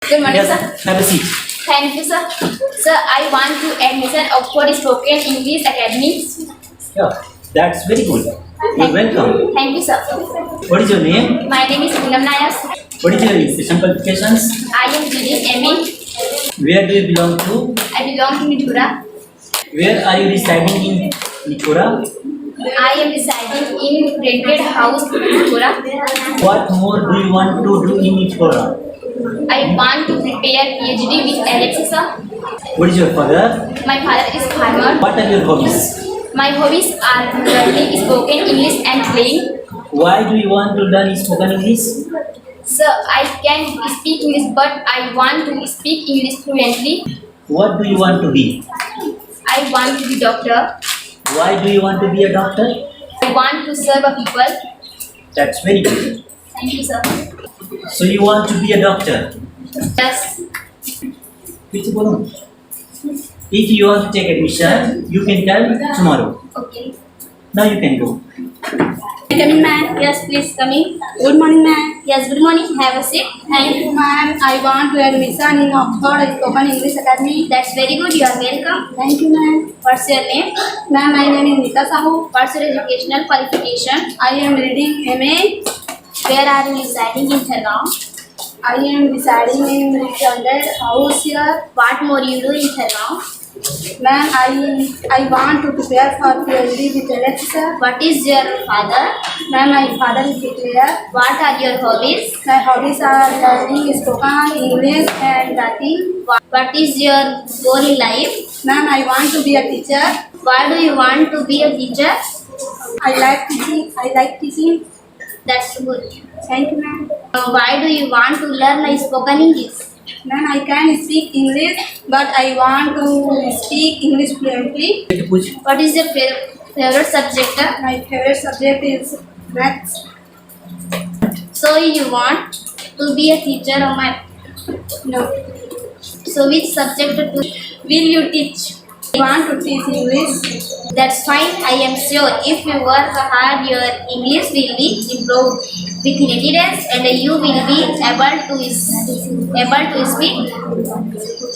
Good morning, Yes, sir. have a seat. Thank you, sir. Sir, I want to admission of for spoken English academy. Yeah, that's very good. You're welcome. Thank you, sir. What is your name? My name is Poonam Nayak. What is your education qualifications? I am reading MA. Where do you belong to? I belong to Mithura. Where are you residing in Mithura? I am residing in rented house Mithura. What more do you want to do in Mithura? I want to prepare PhD with Alex, sir. What is your father? My father is farmer. What are your hobbies? My hobbies are learning spoken English and playing. Why do you want to learn spoken English? Sir, I can speak English, but I want to speak English fluently. What do you want to be? I want to be doctor. Why do you want to be a doctor? I want to serve a people. That's very good. Thank you, sir. So you want to be a doctor? Yes. If you want to take admission, you can come tomorrow. Okay. Now you can go. Come in, ma'am. Yes, please come in. Good morning, ma'am. Yes, good morning. Have a seat. Thank you, ma'am. I want to admission in Oxford Spoken English Academy. That's very good. You are welcome. Thank you, ma'am. What's your name? Ma'am, my name is Sahu. What's your educational qualification? I am reading MA. Where are you residing in Thergaon? I am residing in rented house here. What more you do in Thergaon? Ma'am, I want to prepare for PhD with Alex, sir. What is your father? Ma'am, my father is a teacher. What are your hobbies? My hobbies are learning spoken English and writing. What is your goal in life? Ma'am, I want to be a teacher. Why do you want to be a teacher? I like teaching. That's good. Thank you, ma'am. Why do you want to learn spoken English? Ma'am, I can speak English, but I want to speak English fluently. What is your favorite subject? My favorite subject is maths. So you want to be a teacher or math? No, So which subject will you teach? I want to teach English. That's fine. I am sure if you work hard, your English will be improved within 80 days, and you will be able to speak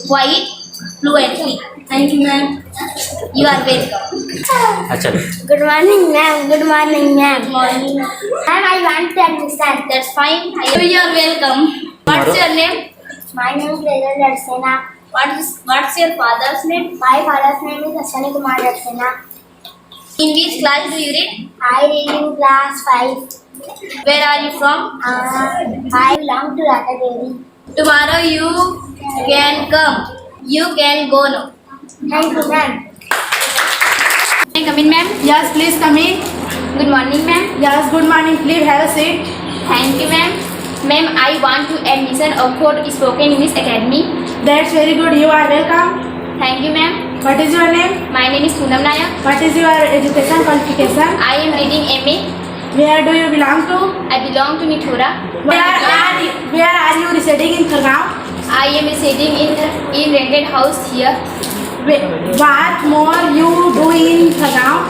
quite fluently. Thank you, ma'am. You are welcome. अच्छा. Good morning, ma'am. Good morning, ma'am. Morning. Ma'am, I want to admission. That's fine. You are welcome. What's your name? My name is Reza Darsena. What's your father's name? My father's name is Ashwani Kumar Darsena. In which class do you read? I read in class 5. Where are you from? I belong to Ratagiri. Tomorrow you can come. You can go now. Thank you, ma'am. Can I come in, ma'am? Yes, please come in. Good morning, ma'am. Yes, good morning. Please have a seat. Thank you, ma'am. Ma'am, I want to admission of for spoken English academy. That's very good. You are welcome. Thank you, ma'am. What is your name? My name is Poonam Nayak. What is your education qualification? I am reading MA. Where do you belong to? I belong to Mithura. Where are you residing in Thergaon? I am residing in rented house here. What more you do in Thergaon?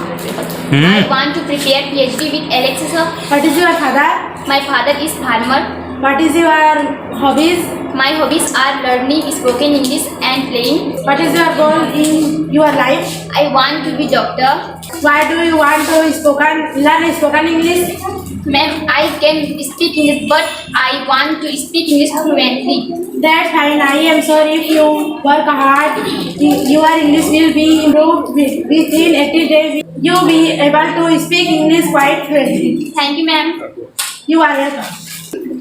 I want to prepare PhD with Alex, sir. What is your father? My father is farmer. What is your hobbies? My hobbies are learning spoken English and playing. What is your goal in your life? I want to be doctor. Why do you want to learn spoken English? Ma'am, I can speak English, but I want to speak English fluently. That's fine. I am sure if you work hard, your English will be improved within 80 days. You will be able to speak English quite fluently. Thank you, ma'am. You are welcome.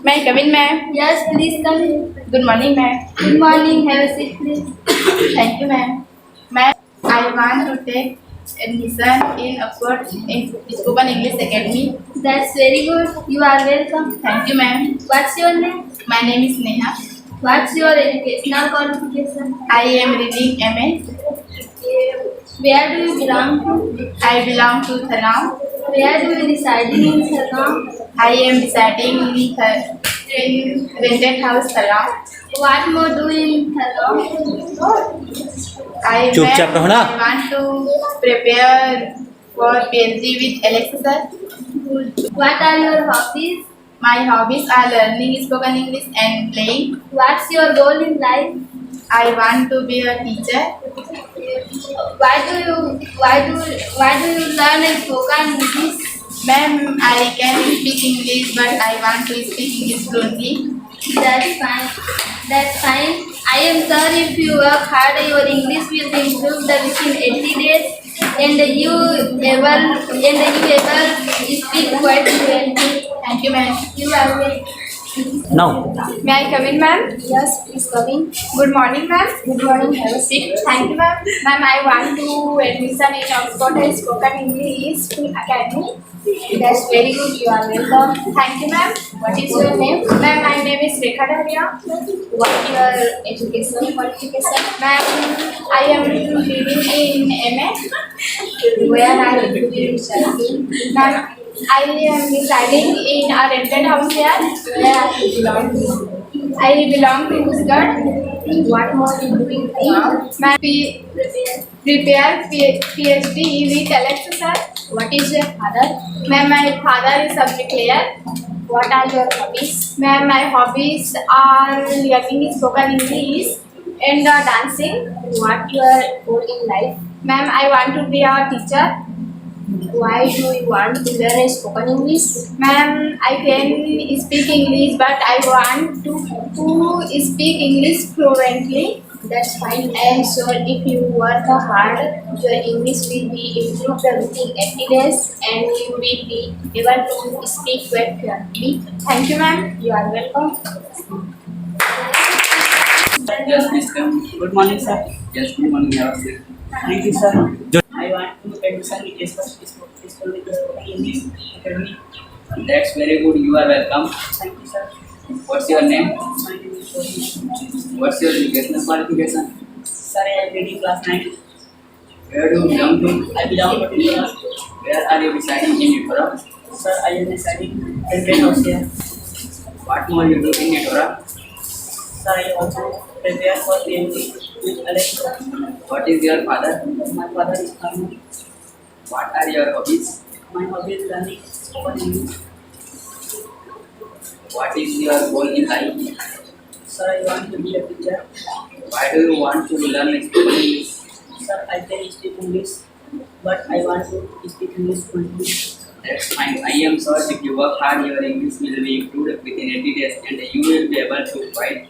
May I come in, ma'am? Yes, please come in. Good morning, ma'am. Good morning. Have a seat, please. Thank you, ma'am. Ma'am, I want to take admission in Oxford Spoken English Academy. That's very good. You are welcome. Thank you, ma'am. What's your name? My name is Neha. What's your educational qualification? I am reading MA. Where do you belong to? I belong to Thergaon. Where do you reside in Thergaon? I am residing in rented house Thergaon. What more do in Thergaon? चुपचाप रहो ना. I want to prepare for PhD with Alex, sir. What are your hobbies? My hobbies are learning spoken English and playing. What's your goal in life? I want to be a teacher. Why do you learn spoken English? Ma'am, I can speak English, but I want to speak English fluently. That's fine. That's fine. I am sure if you work hard, your English will improve within 80 days, and you able speak quite fluently. Thank you, ma'am. You are welcome. Now, May I come in, ma'am? Yes, please come in. Good morning, ma'am. Good morning, have a seat. Thank you, ma'am. Ma'am, I want to admission in Oxford Spoken English Academy. That's very good. You are welcome. Thank you, ma'am. What is your name? Ma'am, my name is Rekha Daria. What your education qualification? Ma'am, I am reading in MA. Where are you studying? Ma'am, I am residing in a rented house here. Where are you belong to? I belong to Gujarat. What more you doing now? Ma'am, prepare PhD with Alex, sir. What is your father? Ma'am, my father is a bricklayer. What are your hobbies? Ma'am, my hobbies are learning spoken English and dancing. What your goal in life? Ma'am, I want to be a teacher. Why do you want to learn spoken English? Ma'am, I can speak English, but I want to speak English fluently. That's fine. I am sure if you work hard, your English will be improved within 80 days and you will be able to speak well fluently. Thank you, ma'am. You are welcome. Yes, please come. good morning, sir. Yes, good morning. Have a seat. Thank you, sir. I want to admission in spoken English Academy. That's very good. You are welcome. Thank you, sir. What's your name? My name is Shobhi. What's your educational qualification? Sir, I am reading class 9. Where do you belong to? I belong to class. Where are you residing in Europe? Sir, I am residing in rented house here. What more you do in Europe? Sir, I also prepare for PhD with Alex. What is your father? My father is farmer. What are your hobbies? My hobby is learning spoken English. What is your goal in life? Sir, I want to be a teacher. Why do you want to learn spoken English? Sir, I can speak English, but I want to speak English fluently. That's fine. I am sure if you work hard, your English will be improved within 80 days and you will be able to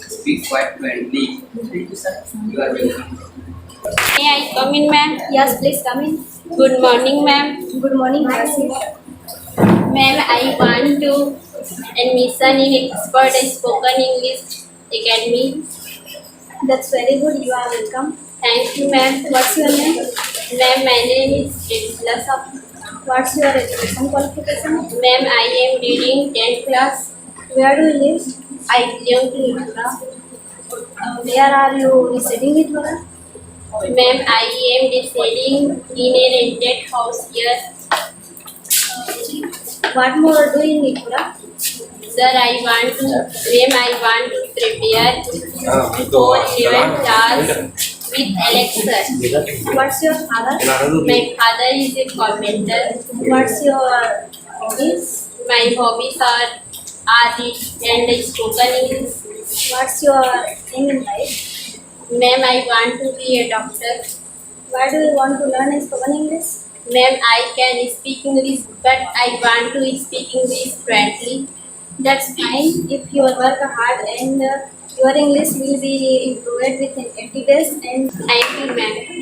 speak quite fluently. Thank you, sir. You are welcome. May I come in, ma'am? Yes, please come in. Good morning, ma'am. Good morning, have a seat. Ma'am, I want to admission in Expert Spoken English Academy. That's very good. You are welcome. Thank you, ma'am. What's your name? Ma'am, my name is Pritzla. What's your education qualification? Ma'am, I am reading 10th class. Where do you live? I belong to India. Where are you residing with her? Ma'am, I am residing in a rented house here. What more do you need, Pura? Sir, I want to prepare for 11 class with Alexa. What's your father? My father is a carpenter. What's your hobbies? My hobbies are art and spoken English. What's your aim in life? Ma'am, I want to be a doctor. Why do you want to learn spoken English? Ma'am, I can speak English, but I want to speak English fluently. That's fine. If you work hard and your English will be improved within 80 days and Thank you, ma'am.